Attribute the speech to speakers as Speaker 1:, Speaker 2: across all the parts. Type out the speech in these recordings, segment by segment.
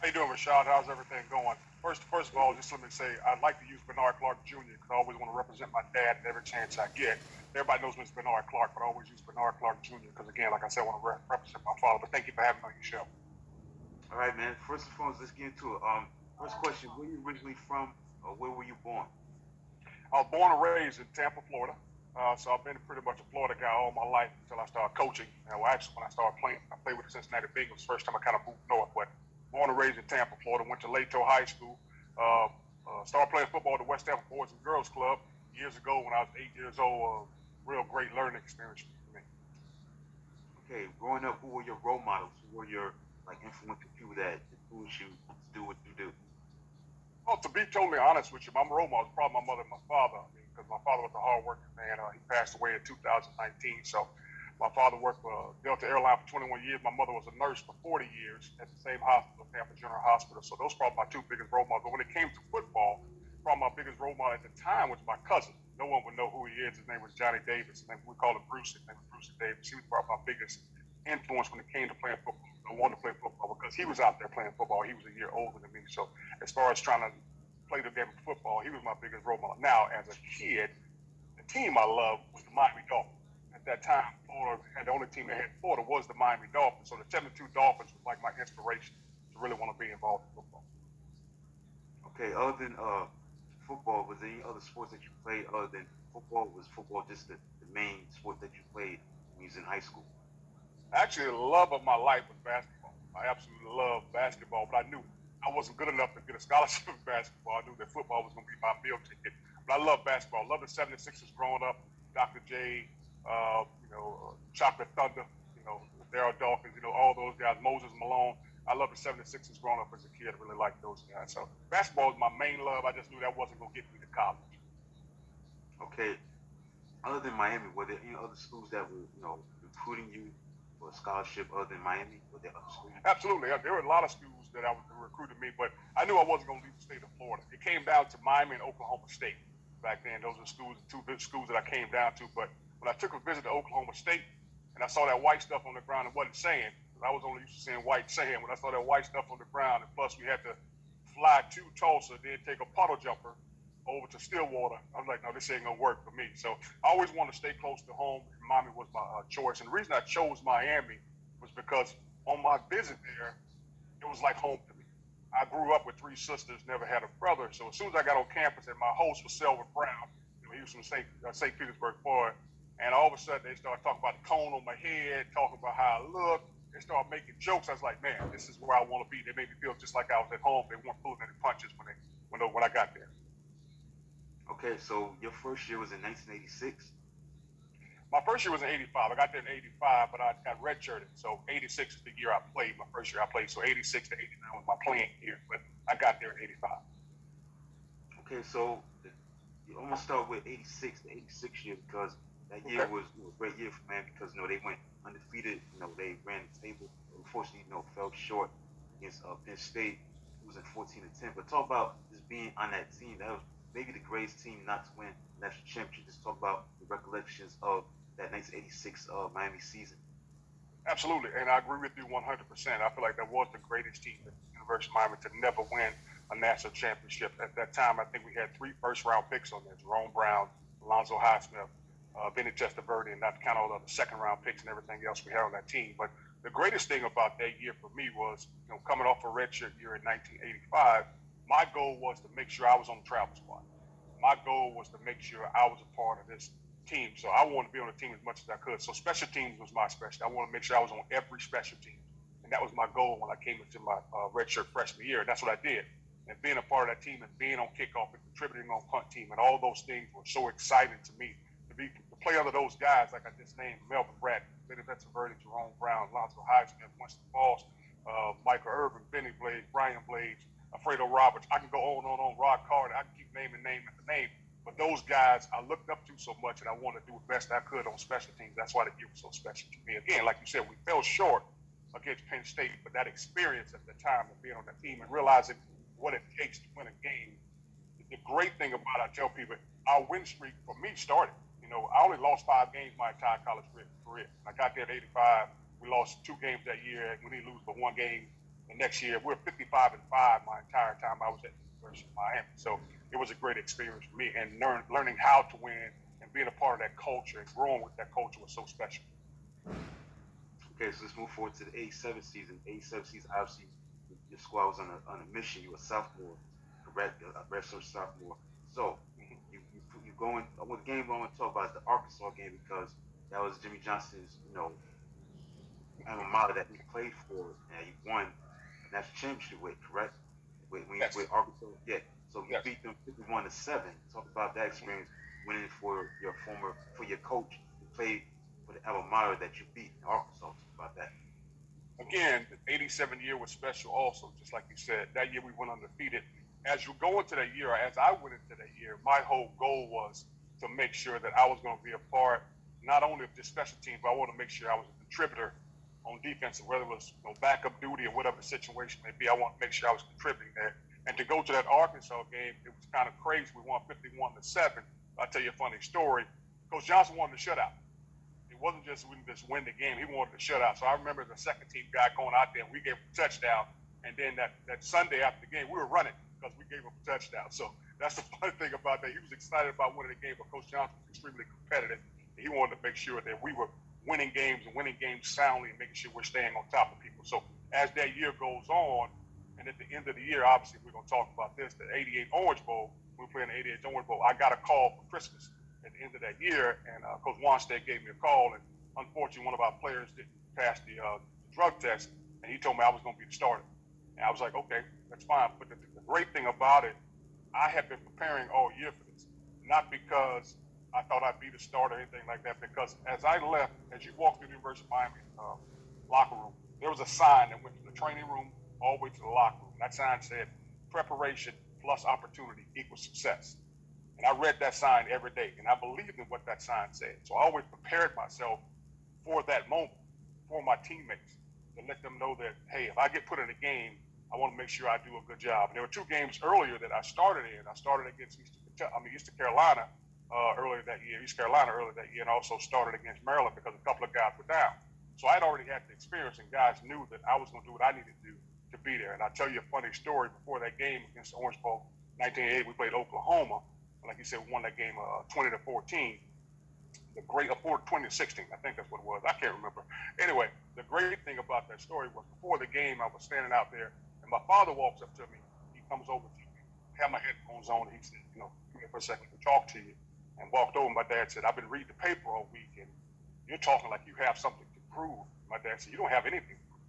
Speaker 1: How you doing, Rashad? How's everything going? First of all, just let me say I'd like to use Bernard Clark Jr. because I always want to represent my dad at every chance I get. Everybody knows me as Bernard Clark, but I always use Bernard Clark Jr. because, again, like I said, I want to represent my father. But thank you for having me on your show.
Speaker 2: All right, man. First and foremost, let's get into it. First question: where are you originally from, or where were you born?
Speaker 1: I was born and raised in Tampa, Florida. So I've been pretty much a Florida guy all my life until I started coaching. Actually, when I started playing, I played with the Cincinnati Bengals. First time I kind of moved north, but born and raised in Tampa, Florida. Went to Lato High School. Started playing football at the West Tampa Boys and Girls Club years ago when I was 8 years old. Real great learning experience for me.
Speaker 2: Okay, growing up, who were your role models? Who were your influential people that influenced you to do what you do?
Speaker 1: Well, to be totally honest with you, my role model was probably my mother and my father. I mean, because my father was a hardworking man. He passed away in 2019. So my father worked for Delta Airline for 21 years. My mother was a nurse for 40 years at the same hospital, Tampa General Hospital. So those were probably my two biggest role models. But when it came to football, probably my biggest role model at the time was my cousin. No one would know who he is. His name was Johnny Davis. We called him Bruce. His name was Bruce Davis. He was probably my biggest influence when it came to playing football. I wanted to play football because he was out there playing football. He was a year older than me. So as far as trying to play the game of football, he was my biggest role model. Now, as a kid, the team I loved was the Miami Dolphins. At that time, Florida had the only team that had Florida was the Miami Dolphins. So the 72 Dolphins was like my inspiration to really want to be involved in football.
Speaker 2: Okay, other than football, was there any other sports that you played other than football? Was football just the main sport that you played when you was in high school?
Speaker 1: Actually, the love of my life was basketball. I absolutely loved basketball, but I knew I wasn't good enough to get a scholarship in basketball. I knew that football was going to be my meal ticket. But I love basketball. I love the 76ers growing up, Dr. J, Chocolate Thunder, Daryl Dawkins, all those guys, Moses Malone. I love the 76ers growing up as a kid. I really liked those guys. So basketball is my main love. I just knew that wasn't going to get me to college.
Speaker 2: Okay, other than Miami, were there any other schools that were recruiting you for a scholarship other than Miami? Were there other schools?
Speaker 1: Absolutely. There were a lot of schools that recruited me, but I knew I wasn't going to leave the state of Florida. It came down to Miami and Oklahoma State back then. Those are two big schools that I came down to. But when I took a visit to Oklahoma State and I saw that white stuff on the ground and wasn't sand, because I was only used to seeing white sand. When I saw that white stuff on the ground, and plus we had to fly to Tulsa, then take a puddle jumper over to Stillwater. I was like, no, this ain't gonna work for me. So I always wanted to stay close to home. And Miami was my choice, and the reason I chose Miami was because on my visit there, it was like home to me. I grew up with three sisters, never had a brother. So as soon as I got on campus, and my host was Selwyn Brown, he was from St. Petersburg, Florida, and all of a sudden they started talking about the cone on my head, talking about how I look. They started making jokes. I was like, man, this is where I want to be. They made me feel just like I was at home. They weren't pulling any punches when I got there.
Speaker 2: Okay, so your first year was in 1986.
Speaker 1: My first year was in '85. I got there in '85, but I got redshirted. So '86 is the year I played. My first year I played. So '86 to '89 was my playing year. But I got there in '85.
Speaker 2: Okay, so you almost start with 86, the 86 year, because that year
Speaker 1: Okay.
Speaker 2: was a great year for man because they went undefeated. They ran the table. Unfortunately, fell short against Penn State, losing 14-10. But talk about just being on that team. That was maybe the greatest team not to win national championship. Just talk about the recollections of that 1986 Miami season.
Speaker 1: Absolutely. And I agree with you 100%. I feel like that was the greatest team at the University of Miami to never win a national championship. At that time, I think we had three first-round picks on there: Jerome Brown, Alonzo Highsmith, Benny Testaverde, and not to count all the other second-round picks and everything else we had on that team. But the greatest thing about that year for me was, coming off a redshirt year in 1985, my goal was to make sure I was on the travel squad. My goal was to make sure I was a part of this team. So I wanted to be on the team as much as I could. So special teams was my specialty. I wanted to make sure I was on every special team. And that was my goal when I came into my redshirt freshman year. And that's what I did. And being a part of that team and being on kickoff and contributing on punt team and all those things were so exciting to me to play under those guys like I just named: Melvin Bragg, Benny Testaverde, Jerome Brown, Lonzo Highsmith, Winston Falls, Michael Irvin, Benny Blades, Brian Blades, Alfredo Roberts. I can go on and on. Rod Carter. I can keep naming name after name. But those guys I looked up to so much, and I wanted to do the best I could on special teams. That's why the year was so special to me. Again, like you said, we fell short against Penn State, but that experience at the time of being on that team and realizing what it takes to win a game. The great thing about it, I tell people, our win streak for me started. I only lost 5 games my entire college career. When I got there at '85, we lost 2 games that year. We didn't lose but 1 game The next year, we're 55-5 my entire time I was at the University of Miami. So it was a great experience for me, and learning how to win and being a part of that culture and growing with that culture was so special.
Speaker 2: Okay, so let's move forward to the '87 season. '87 season, obviously, your squad was on a mission. You were a sophomore, correct? A redshirt sophomore. So you going with the game I want to talk about is the Arkansas game because that was Jimmy Johnson's alma mater that he played for and he won a national championship with, correct? With
Speaker 1: Yes.
Speaker 2: Arkansas, yeah. So you
Speaker 1: Yes.
Speaker 2: beat them 51-7. Talk about that experience winning for your coach who played for the alma mater that you beat in Arkansas. Talk about that.
Speaker 1: Again, the '87 year was special also, just like you said. That year we went undefeated. As you go into that year, as I went into that year, my whole goal was to make sure that I was going to be a part not only of this special team, but I want to make sure I was a contributor on defense, whether it was backup duty or whatever the situation may be. I want to make sure I was contributing there. And to go to that Arkansas game, it was kind of crazy. We won 51-7. I'll tell you a funny story. Coach Johnson wanted to shut out. It wasn't just we just win the game. He wanted to shut out. So I remember the second team guy going out there and we gave him a touchdown. And then that Sunday after the game, we were running because we gave him a touchdown. So that's the funny thing about that. He was excited about winning the game, but Coach Johnson was extremely competitive. He wanted to make sure that we were winning games and winning games soundly and making sure we're staying on top of people. So as that year goes on, and at the end of the year, obviously we're going to talk about this, the '88 Orange Bowl. We were playing the '88 Orange Bowl. I got a call for Christmas at the end of that year, and Coach Wanstead gave me a call, and unfortunately one of our players didn't pass the drug test, and he told me I was going to be the starter. And I was like, okay, that's fine. But the great thing about it, I had been preparing all year for this, not because I thought I'd be the starter or anything like that, because as I left, as you walk through the University of Miami locker room, there was a sign that went from the training room all the way to the locker room. That sign said, preparation plus opportunity equals success. And I read that sign every day, and I believed in what that sign said. So I always prepared myself for that moment, for my teammates, to let them know that, hey, if I get put in a game, I want to make sure I do a good job. And there were two games earlier that I started in. I started against Eastern Carolina earlier that year, and also started against Maryland because a couple of guys were down. So I'd already had the experience, and guys knew that I was going to do what I needed to do to be there. And I'll tell you a funny story. Before that game against the Orange Bowl, 1988, we played Oklahoma. Like you said, we won that game 20-14. The great 20-16, I think that's what it was. I can't remember. Anyway, the great thing about that story was before the game, I was standing out there, and my father walks up to me. He comes over to me, had my headphones on, and he said, come here for a second to talk to you. And walked over. My dad said, I've been reading the paper all week, and you're talking like you have something to prove. My dad said, you don't have anything to prove.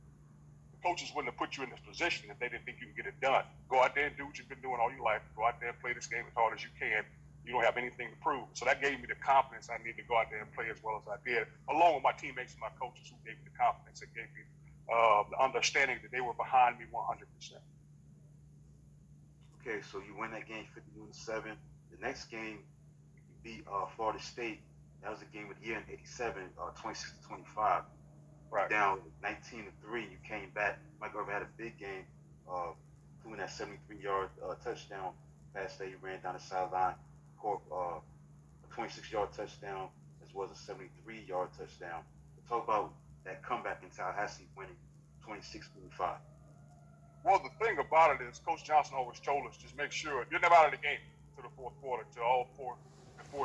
Speaker 1: The coaches wouldn't have put you in this position if they didn't think you can get it done. Go out there and do what you've been doing all your life. Go out there and play this game as hard as you can. You don't have anything to prove. So that gave me the confidence I needed to go out there and play as well as I did, along with my teammates and my coaches who gave me the confidence. It gave me the understanding that they were behind me 100%.
Speaker 2: Okay, so you win that game 51-7. The next game, you beat Florida State. That was a game of the year in '87, 26-25.
Speaker 1: Right.
Speaker 2: Down 19-3. You came back. Mike Irvin had a big game, doing that 73-yard touchdown pass that he ran down the sideline. Caught a 26-yard touchdown as well as a 73-yard touchdown. We'll talk about that comeback in Tallahassee, winning 26-25.
Speaker 1: Well, the thing about it is, Coach Johnson always told us, just make sure you're never out of the game to the fourth quarter, to all four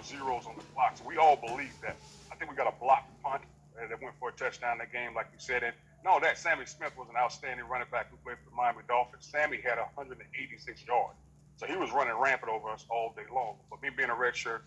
Speaker 1: zeros on the clock. So we all believe that. I think we got a blocked punt that went for a touchdown in that game, like you said. And no, that Sammy Smith was an outstanding running back who played for the Miami Dolphins. Sammy had 186 yards. So he was running rampant over us all day long. But me being a redshirt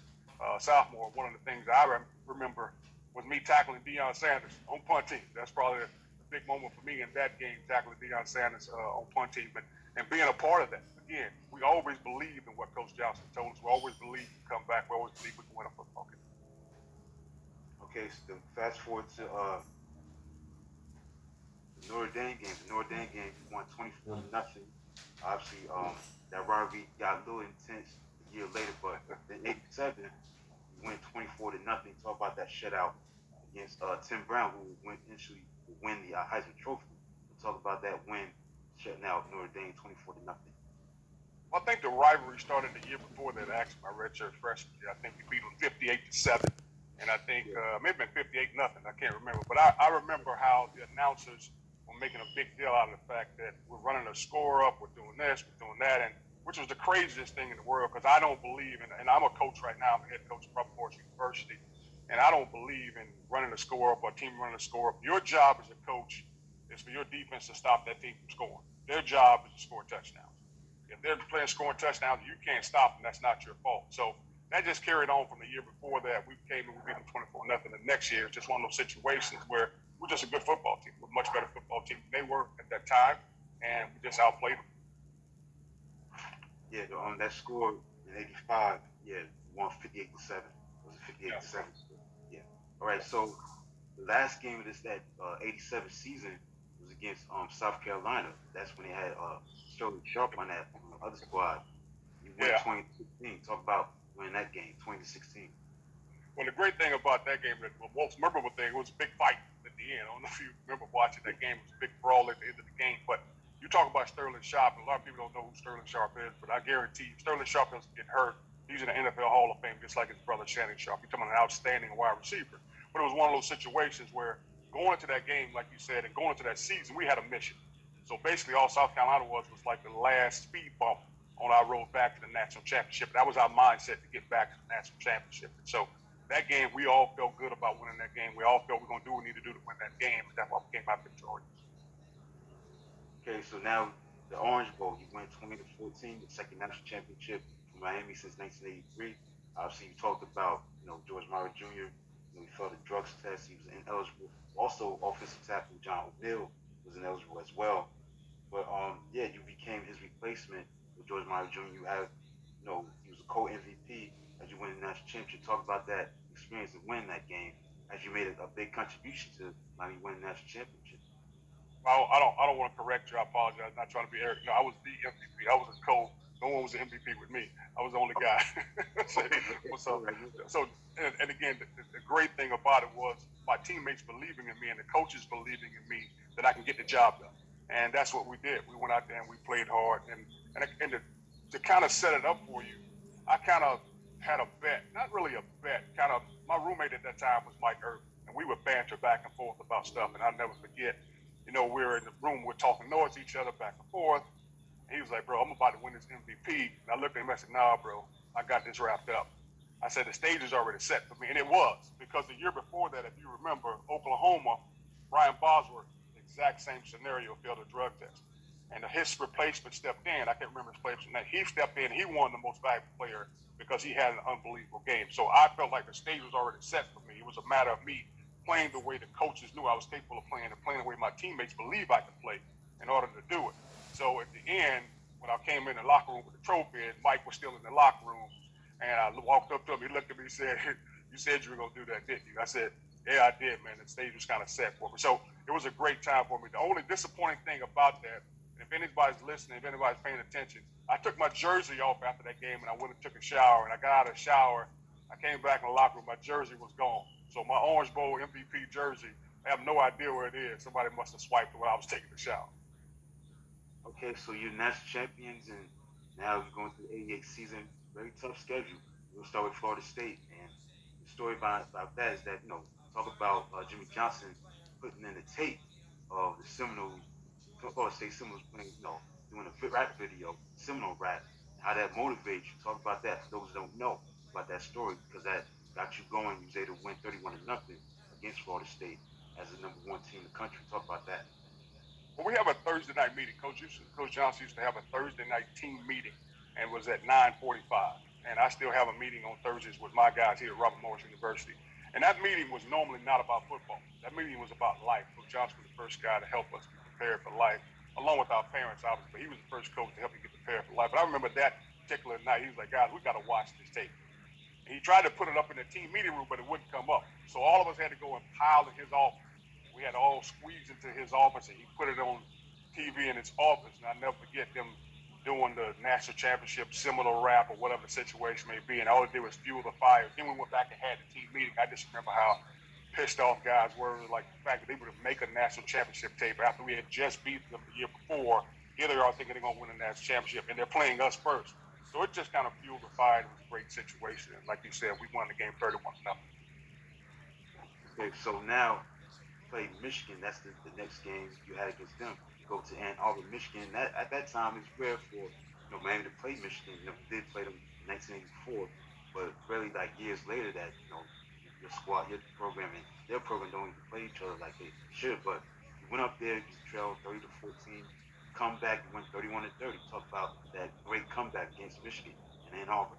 Speaker 1: sophomore, one of the things I remember was me tackling Deion Sanders on punt team. That's probably a big moment for me in that game, tackling Deion Sanders on punt team. And being a part of that, again, we always believed in what Coach Johnson told us. We always believed we come back. We always believed we can win a football game.
Speaker 2: Okay, so fast forward to the Notre Dame game. The Notre Dame game won 24-0. Obviously, that rivalry got a little intense a year later, but in '87, we went 24-0. Talk about that shutout against Tim Brown, who went eventually win the Heisman Trophy. We'll talk about that win, shutting out Notre Dame 24-0.
Speaker 1: Well, I think the rivalry started the year before that. Actually, my redshirt freshman year, I think we beat them 58-7, and I think maybe 58-0. I can't remember, but I remember how the announcers were making a big deal out of the fact that we're running a score up, we're doing this, we're doing that, and which was the craziest thing in the world because I don't believe in, and I'm a coach right now, I'm a head coach at Robert Morris University, and I don't believe in running a score up or a team running a score up. Your job as a coach is for your defense to stop that team from scoring. Their job is to score touchdowns. If they're playing scoring touchdowns, you can't stop them. That's not your fault. So that just carried on from the year before that. We came and we beat them 24-0. The next year, it's just one of those situations where we're just a good football team. We're a much better football team than they were at that time, and we just outplayed them.
Speaker 2: Yeah, on that score in '85, yeah, won 58-7. It was a 58-7 score. Yeah. All right. So the last game of that '87 season was against South Carolina. That's when they had Sterling Sharp on the other squad. You win 2016. Talk about winning that game, 2016.
Speaker 1: Well, the great thing about that game, the most memorable thing, it was a big fight at the end. I don't know if you remember watching that game. It was a big brawl at the end of the game. But you talk about Sterling Sharp, and a lot of people don't know who Sterling Sharp is, but I guarantee you, Sterling Sharp doesn't get hurt. He's in the NFL Hall of Fame just like his brother Shannon Sharp. He's becoming an outstanding wide receiver. But it was one of those situations where going into that game, like you said, and going into that season, we had a mission. So basically all South Carolina was like the last speed bump on our road back to the national championship. That was our mindset to get back to the national championship. And so that game, we all felt good about winning that game. We all felt we're going to do what we need to do to win that game. And that's why we came out victorious.
Speaker 2: Okay, so now the Orange Bowl, you win 20-14, the second national championship for Miami since 1983. Obviously, you talked about George Mara Jr. He failed a drugs test. He was ineligible. Also, offensive tackle John O'Neill was ineligible as well. But yeah, you became his replacement with George Mara Jr. You had, he was a co-MVP as you win the national championship. Talk about that experience of winning that game as you made a big contribution to Miami winning the national championship.
Speaker 1: I don't want to correct you. I apologize. I'm not trying to be arrogant. No, I was the MVP. I was a co. No one was the MVP with me. I was the only guy. so and again, the great thing about it was my teammates believing in me and the coaches believing in me that I can get the job done. And that's what we did. We went out there and we played hard. And to kind of set it up for you, I kind of had a bet, not really a bet. Kind of my roommate at that time was Mike Irvin, and we would banter back and forth about stuff. And I'll never forget. We were in the room, we're talking noise to each other back and forth. And he was like, bro, I'm about to win this MVP. And I looked at him and I said, nah, bro, I got this wrapped up. I said, the stage is already set for me. And it was, because the year before that, if you remember, Oklahoma, Brian Bosworth, exact same scenario, failed a drug test. And his replacement stepped in. I can't remember his replacement. He stepped in. He won the most valuable player because he had an unbelievable game. So I felt like the stage was already set for me. It was a matter of me playing the way the coaches knew I was capable of playing and playing the way my teammates believe I could play in order to do it. So at the end, when I came in the locker room with the trophy, and Mike was still in the locker room, and I walked up to him, he looked at me and said, you said you were going to do that, didn't you? I said, yeah, I did, man. The stage was kind of set for me. So it was a great time for me. The only disappointing thing about that, and if anybody's listening, if anybody's paying attention, I took my jersey off after that game, and I went and took a shower, and I got out of the shower. I came back in the locker room. My jersey was gone. So my Orange Bowl MVP jersey, I have no idea where it is. Somebody must have swiped it when I was taking the shower.
Speaker 2: Okay, so you're national champions, and now you're going through the '88 season. Very tough schedule. We'll start with Florida State, and the story about that is that talk about Jimmy Johnson putting in the tape of the Seminoles, Florida State Seminoles playing, doing a rap video, Seminole rap, how that motivates you. Talk about that for those who don't know about that story, because that got you going. You was able to win 31-0 against Florida State as the #1 team in the country. Talk about that.
Speaker 1: Well, we have a Thursday night meeting. Coach Johnson used to have a Thursday night team meeting, and it was at 9:45. And I still have a meeting on Thursdays with my guys here at Robert Morris University. And that meeting was normally not about football. That meeting was about life. Coach Johnson was the first guy to help us be prepared for life, along with our parents, obviously. But he was the first coach to help me get prepared for life. But I remember that particular night, he was like, guys, we got to watch this tape. And he tried to put it up in the team meeting room, but it wouldn't come up. So all of us had to go and pile in his office. We had to all squeeze into his office, and he put it on TV in his office. And I'll never forget them doing the national championship Seminole rap or whatever the situation may be. And all they did was fuel the fire. Then we went back and had the team meeting. I just remember how pissed off guys were, like the fact that they would make a national championship tape after we had just beat them the year before. Here they are thinking they're going to win a national championship, and they're playing us first. So it just kind of fueled the fire. It was a great situation. And like you said, we won the game 31-0.
Speaker 2: Okay, so now played Michigan. That's the next game you had against them. You go to Ann Arbor, Michigan. That at that time it's rare for Miami to play Michigan. They did play them in 1984, but really like years later that your squad, your program, and their program don't even play each other like they should. But you went up there, you trailed 30-14. Come back, you went 31-30. Talk about that great comeback against Michigan and Ann Arbor.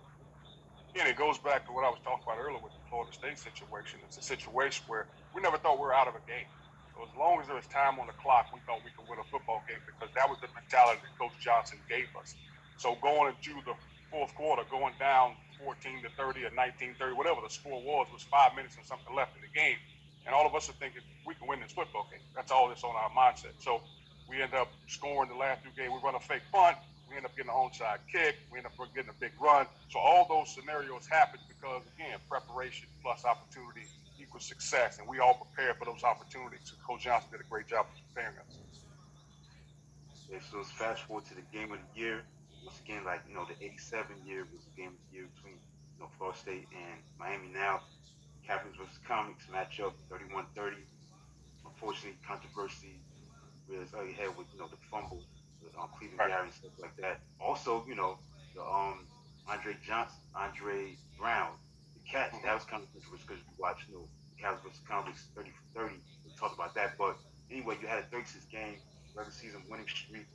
Speaker 1: And it goes back to what I was talking about earlier with the Florida State situation. It's a situation where we never thought we were out of a game. So as long as there was time on the clock, we thought we could win a football game because that was the mentality that Coach Johnson gave us. So going into the fourth quarter, going down 14-30 or 19-30, whatever the score was 5 minutes and something left in the game. And all of us are thinking we can win this football game. That's all that's on our mindset. So we end up scoring the last two games. We run a fake punt. We end up getting an onside kick. We end up getting a big run. So all those scenarios happen because, again, preparation plus opportunity equals success. And we all prepared for those opportunities. And Coach Johnson did a great job of preparing us.
Speaker 2: Okay, so let's fast forward to the game of the year. Once again, like, the 87 year was the game of the year between, Florida State and Miami now. Captains versus Comics matchup 31-30. Unfortunately, controversy rears ugly head with, the fumble with Cleveland
Speaker 1: Right.
Speaker 2: Gary and stuff like that. Also, the Andre Brown, the catch,
Speaker 1: Mm-hmm.
Speaker 2: that was kind of controversial because you watch, the Captains versus Comics 30 for 30. We talked about that. But anyway, you had a 36 game regular season winning streak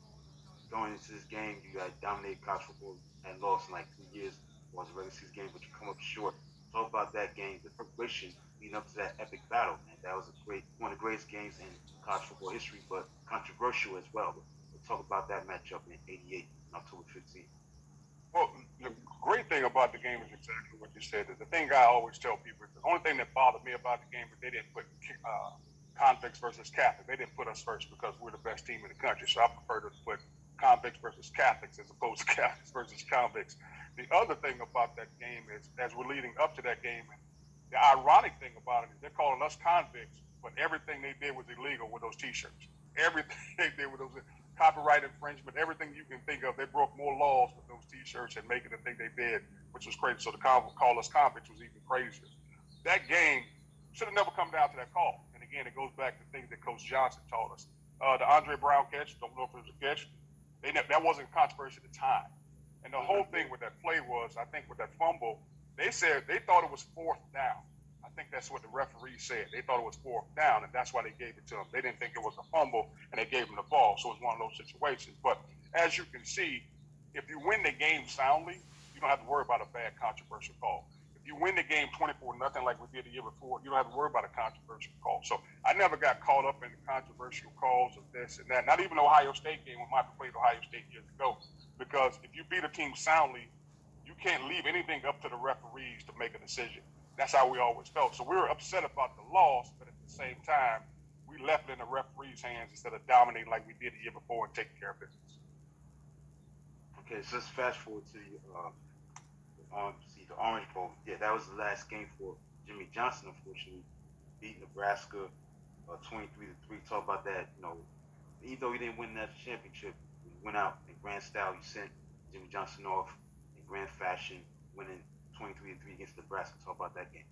Speaker 2: going into this game. You got dominated college football and lost in like 2 years. It was a regular season game, but you come up short. Talk about that game, the preparation leading up to that epic battle, man. That was one of the greatest games in college football history, but controversial as well. But we'll talk about that matchup in '88 on October 15th.
Speaker 1: Well, the great thing about the game is exactly what you said. The thing I always tell people is the only thing that bothered me about the game is they didn't put convicts versus Catholics. They didn't put us first because we're the best team in the country. So I prefer to put convicts versus Catholics as opposed to Catholics versus convicts. The other thing about that game is, as we're leading up to that game, and the ironic thing about it is they're calling us convicts, but everything they did was illegal with those T-shirts. Everything they did with those copyright infringement, everything you can think of, they broke more laws with those T-shirts and making the thing they did, which was crazy. So to call us convicts was even crazier. That game should have never come down to that call. And again, it goes back to things that Coach Johnson taught us. The Andre Brown catch, don't know if it was a catch. That wasn't controversy at the time. And the whole thing with that play was, I think with that fumble, they said they thought it was fourth down. I think that's what the referee said. They thought it was fourth down, and that's why they gave it to him. They didn't think it was a fumble, and they gave him the ball. So it was one of those situations. But as you can see, if you win the game soundly, you don't have to worry about a bad controversial call. If you win the game 24-0 like we did the year before, you don't have to worry about a controversial call. So I never got caught up in the controversial calls of this and that. Not even the Ohio State game when Michael played Ohio State years ago. Because if you beat a team soundly, you can't leave anything up to the referees to make a decision. That's how we always felt. So we were upset about the loss, but at the same time, we left it in the referees' hands instead of dominating like we did the year before and taking care of business.
Speaker 2: Okay, so let's fast forward to the Orange Bowl. Yeah, that was the last game for Jimmy Johnson. Unfortunately, beat Nebraska 23-3. Talk about that. Even though he didn't win that championship, he went out in grand style. He sent Jimmy Johnson off in grand fashion, winning 23-3 against Nebraska. Talk about that game.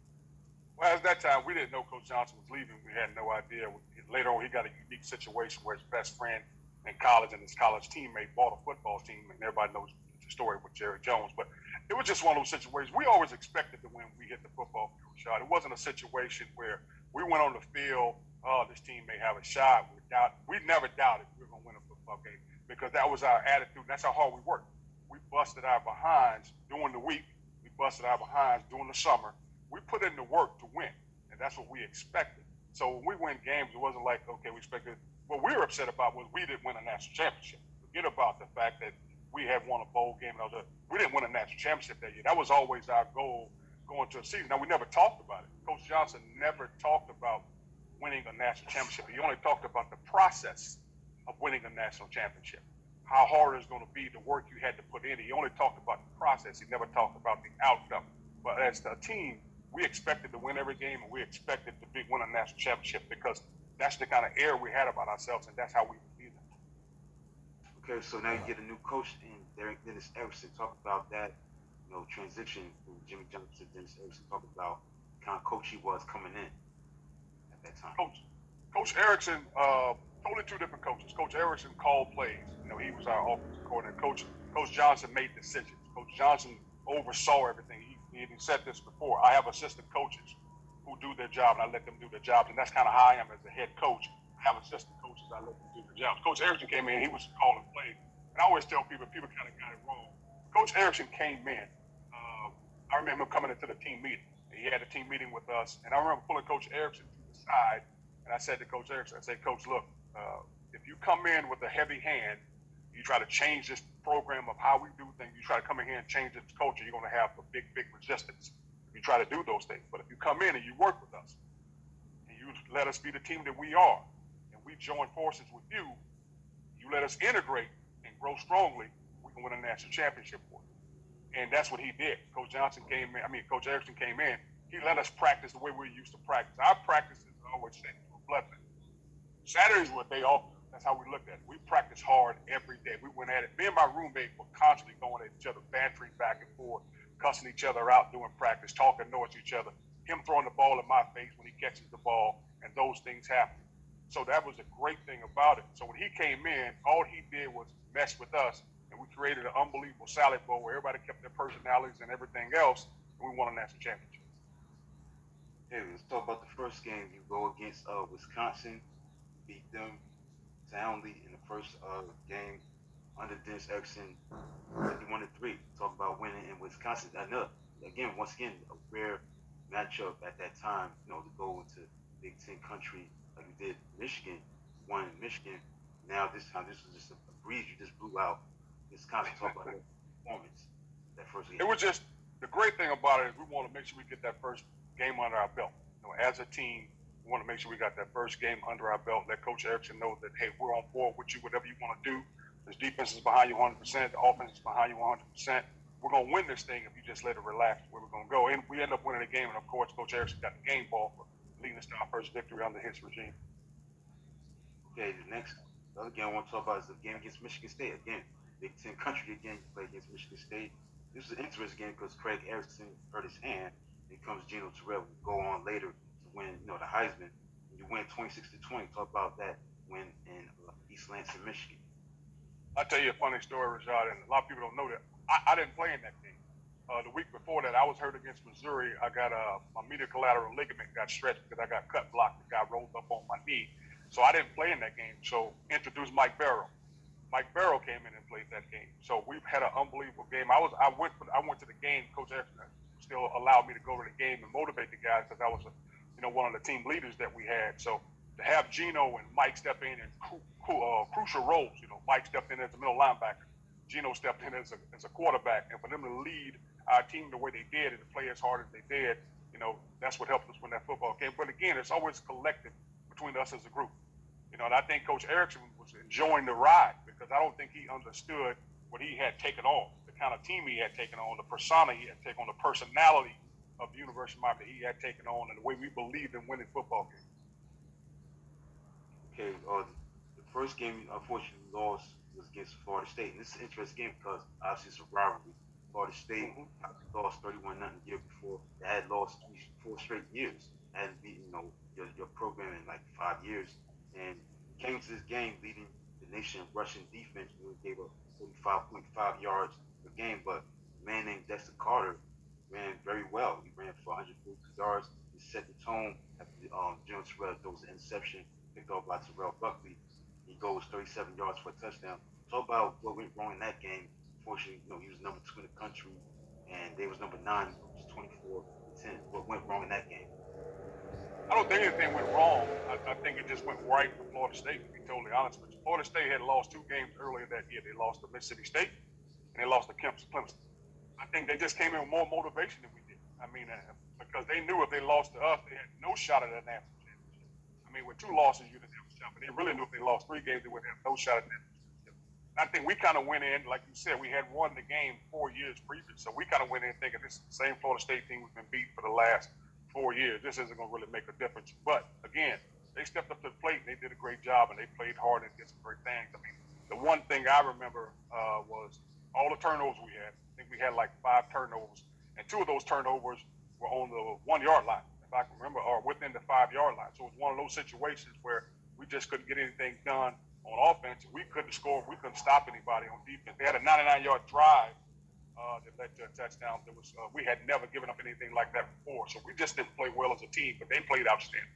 Speaker 1: Well, at that time, we didn't know Coach Johnson was leaving. We had no idea. Later on, he got a unique situation where his best friend in college and his college teammate bought a football team, and everybody knows the story with Jerry Jones. But it was just one of those situations. We always expected to win when we hit the football field, Rashad. It wasn't a situation where we went on the field, oh, this team may have a shot. We never doubted we were going to win a football game because that was our attitude. That's how hard we worked. We busted our behinds during the week. We busted our behinds during the summer. We put in the work to win, and that's what we expected. So when we win games, it wasn't like, okay, we expected. What we were upset about was we didn't win a national championship. Forget about the fact that we had won a bowl game. We didn't win a national championship that year. That was always our goal going to a season. Now, we never talked about it. Coach Johnson never talked about winning a national championship. He only talked about the process of winning a national championship, how hard it's going to be, the work you had to put in. He only talked about the process. He never talked about the outcome. But as a team, we expected to win every game, and we expected to win a national championship because that's the kind of air we had about ourselves, and that's how we would be there.
Speaker 2: Okay, so now you get a new coach in Dennis Erickson. Talk about that, transition from Jimmy Johnson to Dennis Erickson. Talk about the kind of coach he was coming in at that time.
Speaker 1: Coach Erickson, totally two different coaches. Coach Erickson called plays. He was our offensive coordinator. Coach Johnson made decisions. Coach Johnson oversaw everything. He said this before. I have assistant coaches who do their job, and I let them do their jobs, and that's kind of how I am as the head coach. I have assistant coaches. I let them do their jobs. Coach Erickson came in. He was calling plays, and I always tell people kind of got it wrong. Coach Erickson came in. I remember him coming into the team meeting. He had a team meeting with us, and I remember pulling Coach Erickson to the side, and I said to Coach Erickson, I said, Coach, look, if you come in with a heavy hand, you try to change this program of how we do things, you try to come in here and change this culture, you're going to have a big resistance if you try to do those things. But if you come in and you work with us, and you let us be the team that we are, and we join forces with you, you let us integrate and grow strongly, we can win a national championship for you. And that's what he did. Coach Erickson came in. He let us practice the way we used to practice. Our practices, I always say, were bloodless. Saturdays were a day off. That's how we looked at it. We practiced hard every day. We went at it. Me and my roommate were constantly going at each other, bantering back and forth, cussing each other out doing practice, talking noise to each other. Him throwing the ball in my face when he catches the ball, and those things happen. So that was a great thing about it. So when he came in, all he did was mess with us, and we created an unbelievable salad bowl where everybody kept their personalities and everything else, and we won a national championship.
Speaker 2: Hey, let's talk about the first game. You go against Wisconsin, beat them soundly in the first game under Dennis Erickson, 51-3. Talk about winning in Wisconsin. Once again, a rare matchup at that time. To go into Big Ten country like we did Michigan, won in Michigan. Now this time, this was just a breeze. You just blew out Wisconsin. Talk about that performance that first game.
Speaker 1: It was just the great thing about it is we want to make sure we get that first game under our belt. As a team, we want to make sure we got that first game under our belt. Let Coach Erickson know that, hey, we're on board with you, whatever you want to do. This defense is behind you 100%. The offense is behind you 100%. We're going to win this thing if you just let it relax where we're going to go. And we end up winning the game. And, of course, Coach Erickson got the game ball for leading us to our first victory under his regime.
Speaker 2: Okay, the other game I want to talk about is the game against Michigan State. Again, Big Ten country again, you play against Michigan State. This is an interesting game because Craig Erickson hurt his hand. Here comes Geno Terrell, who go on later to win, the Heisman. You win 26-20. Talk about that win in East Lansing, Michigan.
Speaker 1: I'll tell you a funny story, Rashad, and a lot of people don't know that. I didn't play in that game. The week before that, I was hurt against Missouri. I got my medial collateral ligament got stretched because I got cut blocked. The guy rolled up on my knee. So I didn't play in that game. So introduced Mike Barrow. Mike Barrow came in and played that game. So we've had an unbelievable game. I went to the game. Coach Erickson still allowed me to go to the game and motivate the guys because I was one of the team leaders that we had. So to have Geno and Mike step in crucial roles, Mike stepped in as a middle linebacker, Geno stepped in as a quarterback, and for them to lead our team the way they did and to play as hard as they did, that's what helped us win that football game. But again, it's always collective between us as a group. And I think Coach Erickson was enjoying the ride because I don't think he understood what he had taken on, the kind of team he had taken on, the persona he had taken on, the personality of the University of Miami that he had taken on, and the way we believed in winning football games.
Speaker 2: Okay, the first game we unfortunately lost was against Florida State. And this is an interesting game because obviously it's a rivalry. Florida State lost 31-0 the year before. They had lost 4 straight years. Hadn't beaten your program in like 5 years. And came to this game leading the nation in rushing defense. We gave up 45.5 yards per game, but a man named Dexter Carter ran very well. He ran for 142 yards. He set the tone after Geno Terrell throws an interception picked off by Terrell Buckley. He goes 37 yards for a touchdown. Talk about what went wrong in that game. Fortunately, he was number 2 in the country, and they was number 9, which is 24-10. What went wrong in that game?
Speaker 1: I don't think anything went wrong. I think it just went right for Florida State, to be totally honest with you. Florida State had lost 2 games earlier that year. They lost to Mississippi State, and they lost to Clemson. I think they just came in with more motivation than we did. Because they knew if they lost to us, they had no shot at that national championship. With 2 losses, you didn't have a shot. But they really knew if they lost 3 games, they would have no shot at that national championship. I think we kind of went in, like you said, we had won the game 4 years previous. So we kind of went in thinking this is the same Florida State team we've been beat for the last 4 years. This isn't going to really make a difference. But, again, they stepped up to the plate, and they did a great job, and they played hard and did some great things. The one thing I remember was all the turnovers we had. I think we had like 5 turnovers, and 2 of those turnovers were on the 1-yard line. If if I can remember, or within the 5 yard line. So it was one of those situations where we just couldn't get anything done on offense. We couldn't score. We couldn't stop anybody on defense. They had a 99-yard drive that led to a touchdown. There was we had never given up anything like that before. So we just didn't play well as a team, but they played outstanding.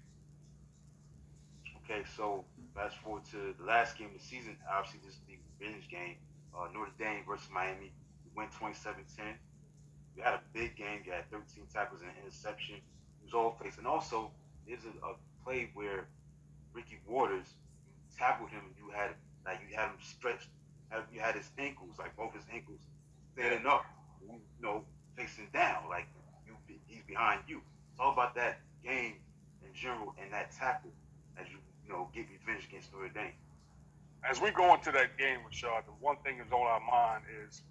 Speaker 2: Okay, so fast forward to the last game of the season. Obviously, this is the revenge game. Notre Dame versus Miami. We went 27-10. You had a big game. You had 13 tackles and an interception. It was all face. And also, there's a play where Ricky Waters, you tackled him and you had him stretched. You had his ankles, like both his ankles, standing up, facing down, like he's behind you. Talk about that game in general and that tackle as you get revenge against Notre Dame.
Speaker 1: As we go into that game, Rashad, the one thing that's on our mind is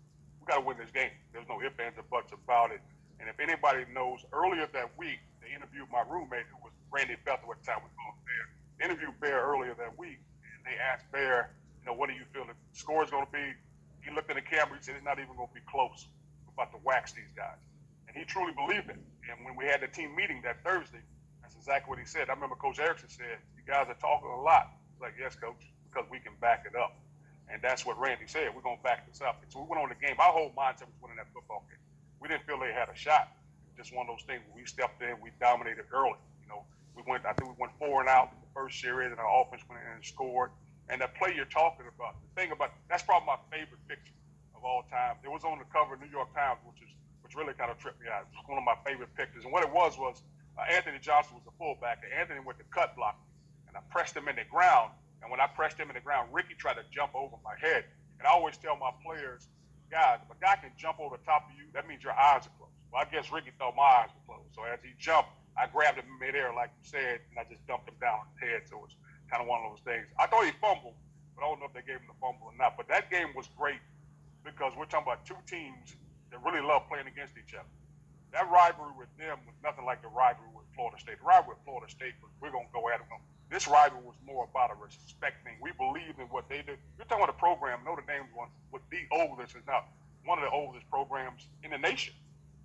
Speaker 1: we got to win this game. There's no ifs, ands, or buts about it. And if anybody knows, earlier that week, they interviewed my roommate, who was Randy Bethel at the time we called Bear. They interviewed Bear earlier that week, and they asked Bear, what do you feel the score is going to be? He looked in the camera, he said, it's not even going to be close. We're about to wax these guys. And he truly believed it. And when we had the team meeting that Thursday, that's exactly what he said. I remember Coach Erickson said, you guys are talking a lot. He's like, yes, Coach, because we can back it up. And that's what Randy said. We're going to back this up. And so we went on the game. Our whole mindset was winning that football game. We didn't feel they had a shot. Just one of those things where we stepped in, we dominated early. I think we went 4 and out in the first series, and our offense went in and scored. And that play you're talking about, that's probably my favorite picture of all time. It was on the cover of New York Times, which really kind of tripped me out. It was one of my favorite pictures. And what it was Anthony Johnson was the fullback, and Anthony went to cut block me, and I pressed him in the ground. And when I pressed him in the ground, Ricky tried to jump over my head. And I always tell my players, guys, if a guy can jump over the top of you, that means your eyes are closed. Well, I guess Ricky thought my eyes were closed. So as he jumped, I grabbed him in midair, like you said, and I just dumped him down on his head. So it was kind of one of those things. I thought he fumbled, but I don't know if they gave him the fumble or not. But that game was great because we're talking about two teams that really love playing against each other. That rivalry with them was nothing like the rivalry with Florida State. The rivalry with Florida State was we're going to go at them. This rivalry was more about a respect thing. We believed in what they did. You're talking about a program, Notre Dame was the oldest, is now one of the oldest programs in the nation,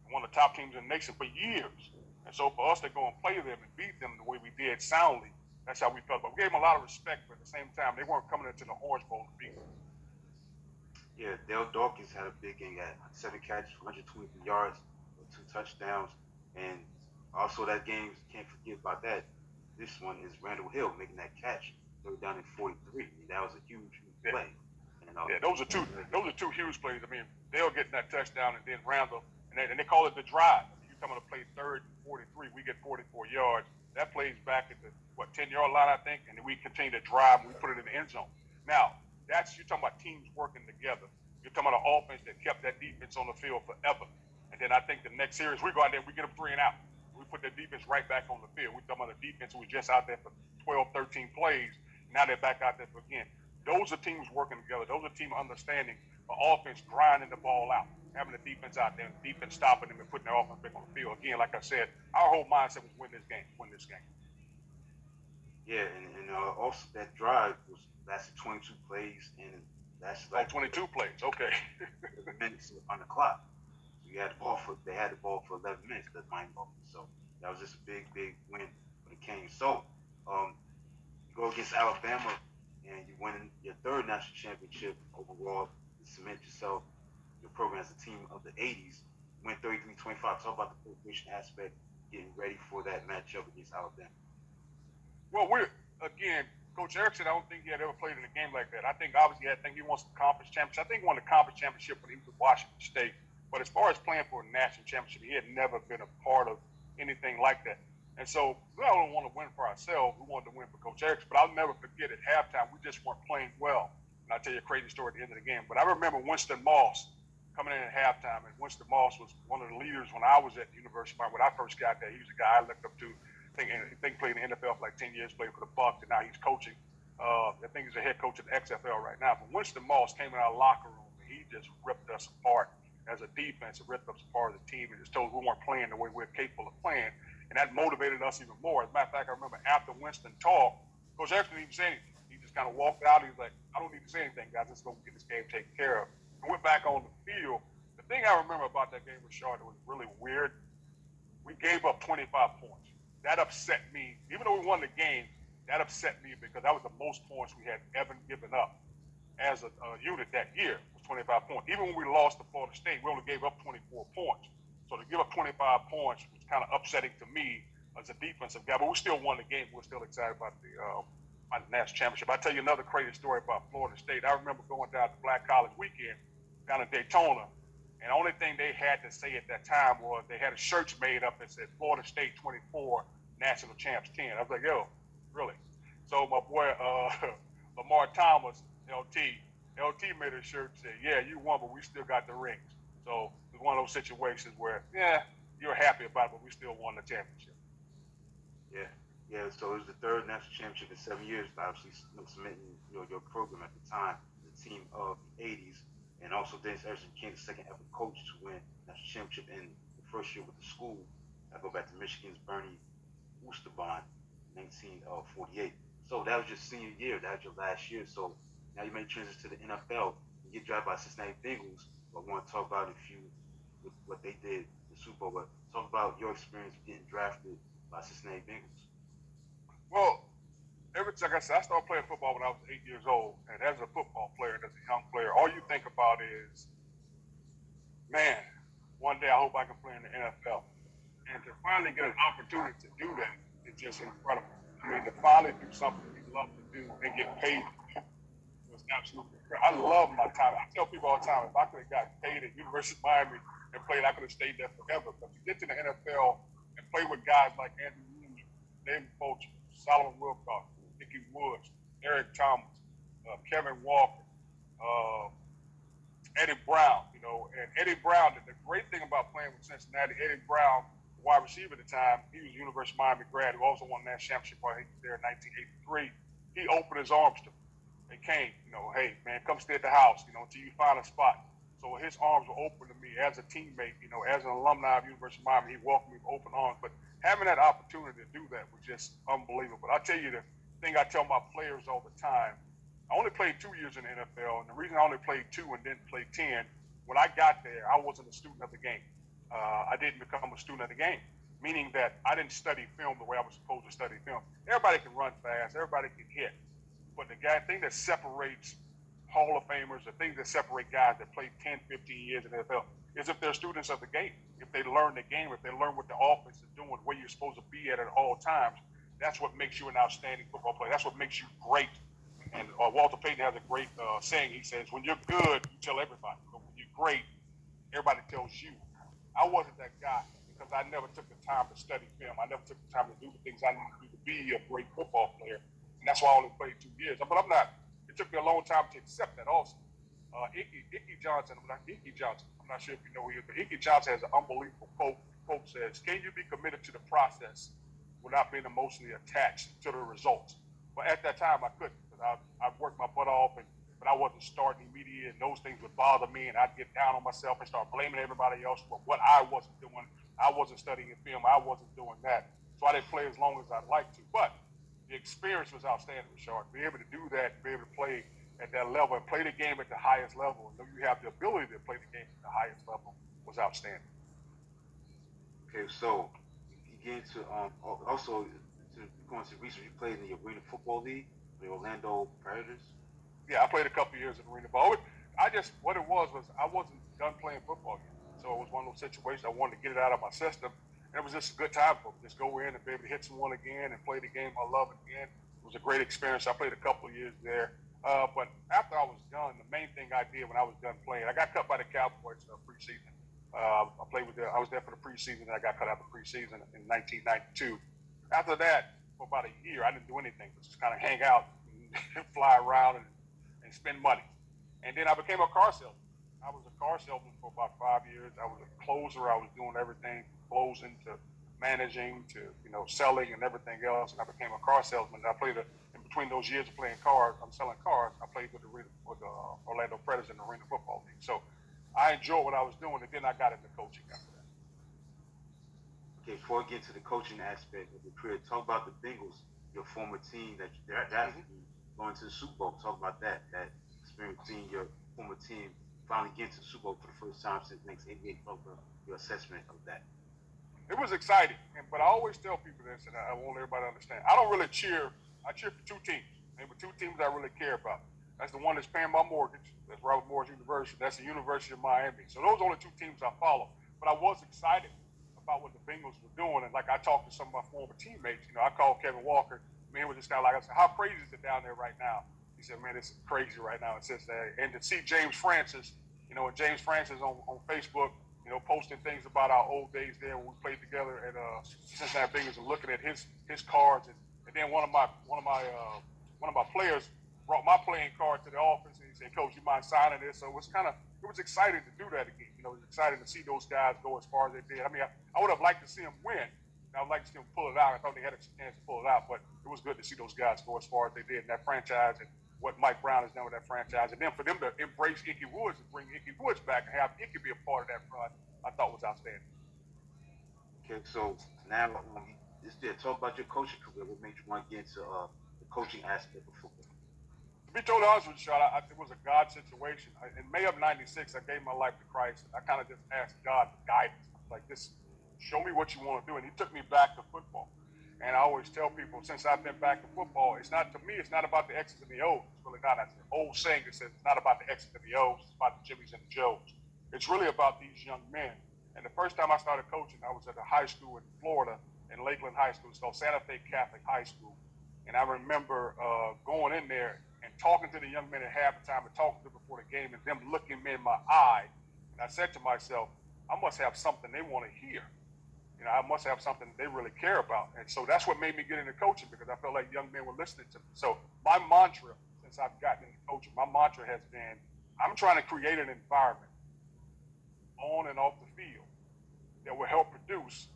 Speaker 1: one of the top teams in the nation for years. And so for us to go and play them and beat them the way we did soundly, that's how we felt. But we gave them a lot of respect, but at the same time, they weren't coming into the Orange Bowl to beat them.
Speaker 2: Yeah, Dale Dawkins had a big game at 7 catches, 120 yards, 2 touchdowns. And also that game, can't forget about that. This one is Randall Hill making that catch. They were down in 43. That was a huge play. And,
Speaker 1: those are two huge plays. I mean, Dale getting that touchdown and then Randall, and they call it the drive. I mean, you're talking about a play 3rd and 43. We get 44 yards. That plays back at the 10-yard line, I think, and then we continue to drive and we put it in the end zone. Now, you're talking about teams working together. You're talking about an offense that kept that defense on the field forever. And then I think the next series we go out there, we get them 3 and out. We put the defense right back on the field. We're talking about the defense who was just out there for 12, 13 plays. Now they're back out there again. Those are teams working together. Those are teams understanding the offense grinding the ball out, having the defense out there, and the defense stopping them and putting their offense back on the field. Again, like I said, our whole mindset was win this game.
Speaker 2: Yeah, and also that drive lasted 22 plays, and that's like
Speaker 1: 22 plays. Okay.
Speaker 2: minutes on the clock. So they had the ball for 11 minutes. That's mind blowing. So that was just a big win for the Canes. So you go against Alabama, and you win your 3rd national championship overall. You cement yourself, your program as a team of the 80s. Win 33-25. Talk about the preparation aspect, getting ready for that matchup against Alabama.
Speaker 1: Well, Coach Erickson, I don't think he had ever played in a game like that. I think obviously he wants the conference championship. I think he won the conference championship when he was at Washington State. But as far as playing for a national championship, he had never been a part of anything like that. And so we don't want to win for ourselves. We wanted to win for Coach Erickson. But I'll never forget at halftime, we just weren't playing well. And I'll tell you a crazy story at the end of the game. But I remember Winston Moss coming in at halftime. And Winston Moss was one of the leaders when I was at the University of Miami. When I first got there, he was a guy I looked up to. I think played in the NFL for like 10 years, played for the Bucs, and now he's coaching. I think he's a head coach at the XFL right now. But Winston Moss came in our locker room, and he just ripped us apart as a defense, and ripped us apart as a team, and just told us we weren't playing the way we're capable of playing. And that motivated us even more. As a matter of fact, I remember after Winston talked, Coach Erickson didn't even say anything. He just kind of walked out. He was like, I don't need to say anything, guys. Let's go get this game taken care of. And went back on the field. The thing I remember about that game, Rashad, that was really weird, we gave up 25 points. that upset me. Even though we won the game, that upset me because that was the most points we had ever given up as a unit that year, was 25 points. Even when we lost to Florida State, we only gave up 24 points. So to give up 25 points was kind of upsetting to me as a defensive guy. But we still won the game. We're still excited about the national championship. I'll tell you another crazy story about Florida State. I remember going down to Black College weekend down in Daytona, and the only thing they had to say at that time was they had a shirt made up that said Florida State 24, National Champs 10. I was like, yo, really? So my boy Lamar Thomas, LT made a shirt that said, yeah, you won, but we still got the rings. So it was one of those situations where, yeah, you're happy about it, but we still won the championship.
Speaker 2: Yeah, yeah. So it was the third national championship in 7 years. Obviously, cementing your program at the time, the team of the '80s, and also Dennis Erickson became the second ever coach to win national championship in the first year with the school. I go back to Michigan's Bernie Oosterbaan, 1948. So that was your senior year. That was your last year. So now you may transition to the NFL and get drafted by Cincinnati Bengals. But I want to talk about what they did in the Super Bowl. But talk about your experience getting drafted by Cincinnati Bengals.
Speaker 1: Well, like I said, I started playing football when I was 8 years old, and as a football player and as a young player, all you think about is, man, one day I hope I can play in the NFL. And to finally get an opportunity to do that is just incredible. I mean, to finally do something you love to do and get paid was absolutely incredible. I love my time. I tell people all the time, if I could have got paid at University of Miami and played, I could have stayed there forever. But to get to the NFL and play with guys like Andrew Luck, David Fulcher, Solomon Wilcox, Dickie Woods, Eric Thomas, Kevin Walker, uh, Eddie Brown, and Eddie Brown, the great thing about playing with Cincinnati, Eddie Brown, the wide receiver at the time, he was a University of Miami grad who also won that championship while he was there in 1983. He opened his arms to me. They came, hey, man, come stay at the house, until you find a spot. So his arms were open to me as a teammate, as an alumni of University of Miami. He welcomed me with open arms. But having that opportunity to do that was just unbelievable. I tell you the thing I tell my players all the time, I only played 2 years in the NFL, and the reason I only played 2 and didn't play 10, when I got there, I wasn't a student of the game. I didn't become a student of the game, meaning that I didn't study film the way I was supposed to study film. Everybody can run fast, everybody can hit, but the thing that separates Hall of Famers, the thing that separate guys that play 10, 15 years in the NFL is if they're students of the game. If they learn the game, if they learn what the offense is doing, where you're supposed to be at all times, that's what makes you an outstanding football player. That's what makes you great. And Walter Payton has a great saying. He says, when you're good, you tell everybody. But when you're great, everybody tells you. I wasn't that guy because I never took the time to study film. I never took the time to do the things I needed to do to be a great football player. And that's why I only played 2 years. But I'm not. It took me a long time to accept that also. Icky Johnson, I'm not sure if you know who he is, but Icky Johnson has an unbelievable quote. The quote says, can you be committed to the process without being emotionally attached to the results? But at that time, I couldn't because I worked my butt off, but I wasn't starting immediately, and those things would bother me, and I'd get down on myself and start blaming everybody else for what I wasn't doing. I wasn't studying film. I wasn't doing that. So I didn't play as long as I'd like to. But the experience was outstanding, Rashad. Be able to do that, be able to play at that level and play the game at the highest level, and you have the ability to play the game at the highest level was outstanding.
Speaker 2: Okay, so you get into also to going to research. You played in the Arena Football League, the Orlando Predators.
Speaker 1: Yeah, I played a couple of years in arena ball. What it was I wasn't done playing football yet. So it was one of those situations I wanted to get it out of my system. And it was just a good time for me. Just go in and be able to hit someone again and play the game I love again. It was a great experience. I played a couple of years there. But after I was done, the main thing I did when I was done playing, I got cut by the Cowboys preseason. I was there for the preseason, and I got cut out of the preseason in 1992. After that, for about a year, I didn't do anything but just kind of hang out and fly around and spend money. And then I became a car salesman. I was a car salesman for about 5 years. I was a closer. I was doing everything, closing to managing to selling and everything else. And I became a car salesman. And I played in between those years of playing cars, I'm selling cars. I played with the Orlando Predators in the Arena Football League. So I enjoyed what I was doing, and then I got into coaching after that.
Speaker 2: Okay, before I get to the coaching aspect of your career, talk about the Bengals, your former team that going to the Super Bowl. Talk about that experience seeing your former team finally get to the Super Bowl for the first time since 1988. Talk about your assessment of that.
Speaker 1: It was exciting, but I always tell people this, and I want everybody to understand. I don't really cheer. I cheer for two teams. And the two teams I really care about. That's the one that's paying my mortgage. That's Robert Morris University. That's the University of Miami. So those are the only two teams I follow. But I was excited about what the Bengals were doing. And like I talked to some of my former teammates, I called Kevin Walker. Man was just kind of like, I said, how crazy is it down there right now? He said, man, it's crazy right now in Cincinnati. And to see James Francis, and James Francis on Facebook, posting things about our old days there when we played together at Cincinnati Bengals and looking at his cards, and then one of my players brought my playing card to the office and he said, "Coach, you mind signing this?" So it was exciting to do that again. It was exciting to see those guys go as far as they did. I mean, I would have liked to see them win. I would like to see them pull it out. I thought they had a chance to pull it out, but it was good to see those guys go as far as they did in that franchise and what Mike Brown has done with that franchise. And then for them to embrace Ickey Woods and bring Ickey Woods back and have Ickey be a part of that run, I thought was outstanding.
Speaker 2: Okay, so now talk about your coaching career. What made you want to get into the coaching aspect of football?
Speaker 1: To be totally honest with you, Rashad, it was a God situation. In May of '96, I gave my life to Christ. I kind of just asked God for guidance. Like, this, show me what you want to do. And he took me back to football. And I always tell people, since I've been back to football, it's not about the X's and the O's. It's really not. That's an old saying that says it's not about the X's and the O's. It's about the Jimmies and the Joes. It's really about these young men. And the first time I started coaching, I was at a high school in Florida, in Lakeland High School. It's called Santa Fe Catholic High School. And I remember going in there and talking to the young men at halftime and talking to them before the game and them looking me in my eye. And I said to myself, I must have something they want to hear. I must have something they really care about. And so that's what made me get into coaching, because I felt like young men were listening to me. So my mantra, since I've gotten into coaching, my mantra has been, I'm trying to create an environment on and off the field that will help produce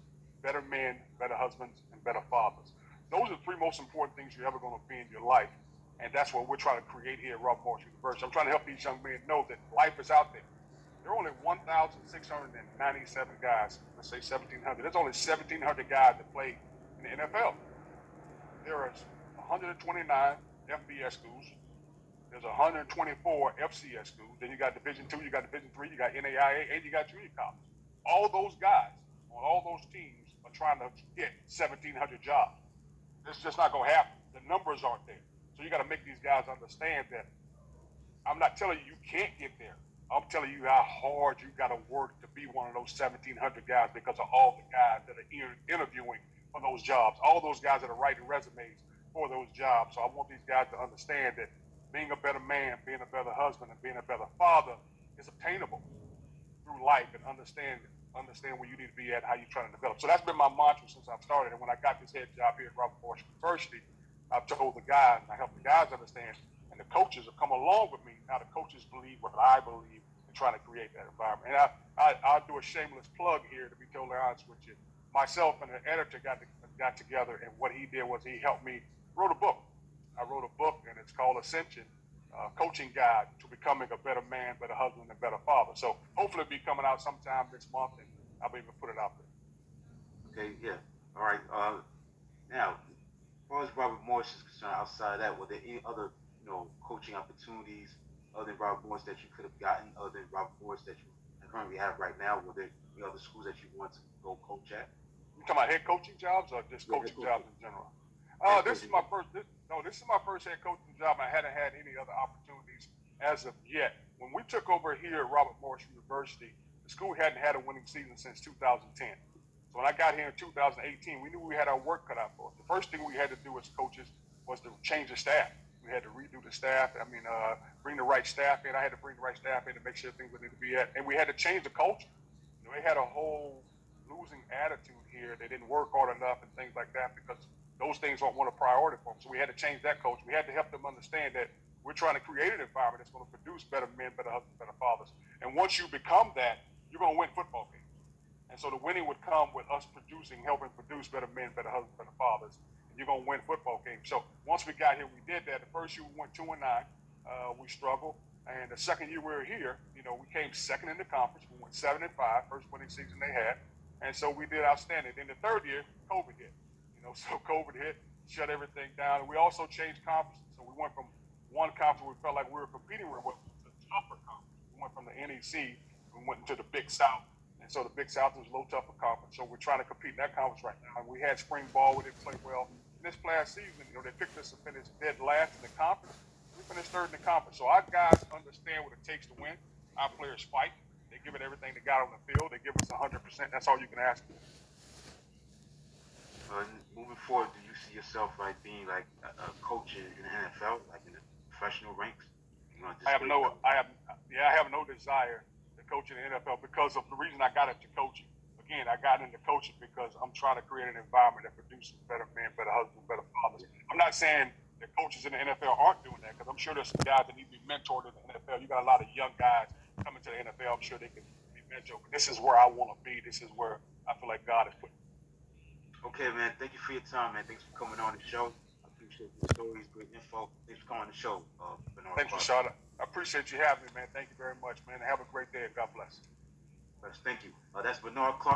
Speaker 1: better men, better husbands, and better fathers. Those are the three most important things you're ever going to be in your life. And that's what we're trying to create here at Robert Morris University. I'm trying to help these young men know that life is out there. There are only 1,697 guys, let's say 1,700. There's only 1,700 guys that play in the NFL. There are 129 FBS schools. There's 124 FCS schools. Then you got Division II, you got Division III, you got NAIA, and you got junior college. All those guys on all those teams are trying to get 1,700 jobs. It's just not going to happen. The numbers aren't there. So you got to make these guys understand that I'm not telling you can't get there. I'm telling you how hard you got to work to be one of those 1,700 guys, because of all the guys that are interviewing for those jobs, all those guys that are writing resumes for those jobs. So I want these guys to understand that being a better man, being a better husband, and being a better father is obtainable through life, and understand where you need to be at, how you're trying to develop. So that's been my mantra since I've started. And when I got this head job here at Robert Morris University, I've told the guys, and I help the guys understand, and the coaches have come along with me. Now the coaches believe what I believe in trying to create that environment. And I'll do a shameless plug here, to be totally honest with you. Myself and the editor got together, and what he did was he helped me wrote a book. I wrote a book, and it's called Ascension, Coaching Guide to Becoming a Better Man, Better Husband, and Better Father. So hopefully it'll be coming out sometime this month, and I'll be able to put it out there.
Speaker 2: Okay, yeah. All right. Now, as far as Robert Morris is concerned, outside of that, were there any other, coaching opportunities other than Robert Morris that you could have gotten, other than Robert Morris that you currently have right now? Were there any other schools that you want to go coach at?
Speaker 1: You talking about head coaching jobs or just coaching jobs in general? This is my first head coaching job. I hadn't had any other opportunities as of yet. When we took over here at Robert Morris University, the school hadn't had a winning season since 2010. So when I got here in 2018, we knew we had our work cut out for us. The first thing we had to do as coaches was to change the staff. We had to redo the staff. Bring the right staff in. I had to bring the right staff in to make sure things would need to be at. And we had to change the culture. They had a whole losing attitude here. They didn't work hard enough and things like that, because those things weren't one of priority for them. So we had to change that culture. We had to help them understand that we're trying to create an environment that's going to produce better men, better husbands, better fathers. And once you become that, you're going to win football games. And so the winning would come with us helping produce better men, better husbands, better fathers. And you're going to win football games. So once we got here, we did that. The first year we went 2-9. We struggled. And the second year we were here, we came second in the conference. We went 7-5, first winning season they had. And so we did outstanding. Then the third year, COVID hit. So COVID hit, shut everything down. And we also changed conferences. So we went from one conference we felt like we were competing with, to the tougher conference. We went from the NEC, we went into the Big South. And so the Big South is a little tougher conference. So we're trying to compete in that conference right now. And we had spring ball. We didn't play well. In this last season, they picked us to finish dead last in the conference. We finished third in the conference. So our guys understand what it takes to win. Our players fight. They give it everything they got on the field. They give us 100%. That's all you can ask for.
Speaker 2: Moving forward, do you see yourself like being like a coach in the NFL, like in the professional ranks?
Speaker 1: I have no desire to coach in the NFL because of the reason I got into coaching. Again, I got into coaching because I'm trying to create an environment that produces better men, better husbands, better fathers. I'm not saying the coaches in the NFL aren't doing that because I'm sure there's some guys that need to be mentored in the NFL. You got a lot of young guys coming to the NFL. I'm sure they can be mentored. But this is where I want to be. This is where I feel like God has put me.
Speaker 2: Okay, man. Thank you for your time, man. Thanks for coming on the show. I appreciate your stories, great info. Thanks for coming on the show, Bernard.
Speaker 1: Thanks, Rashad. I appreciate you having me, man. Thank you very much, man. Have a great day and God bless.
Speaker 2: Thank you. That's Bernard Clark.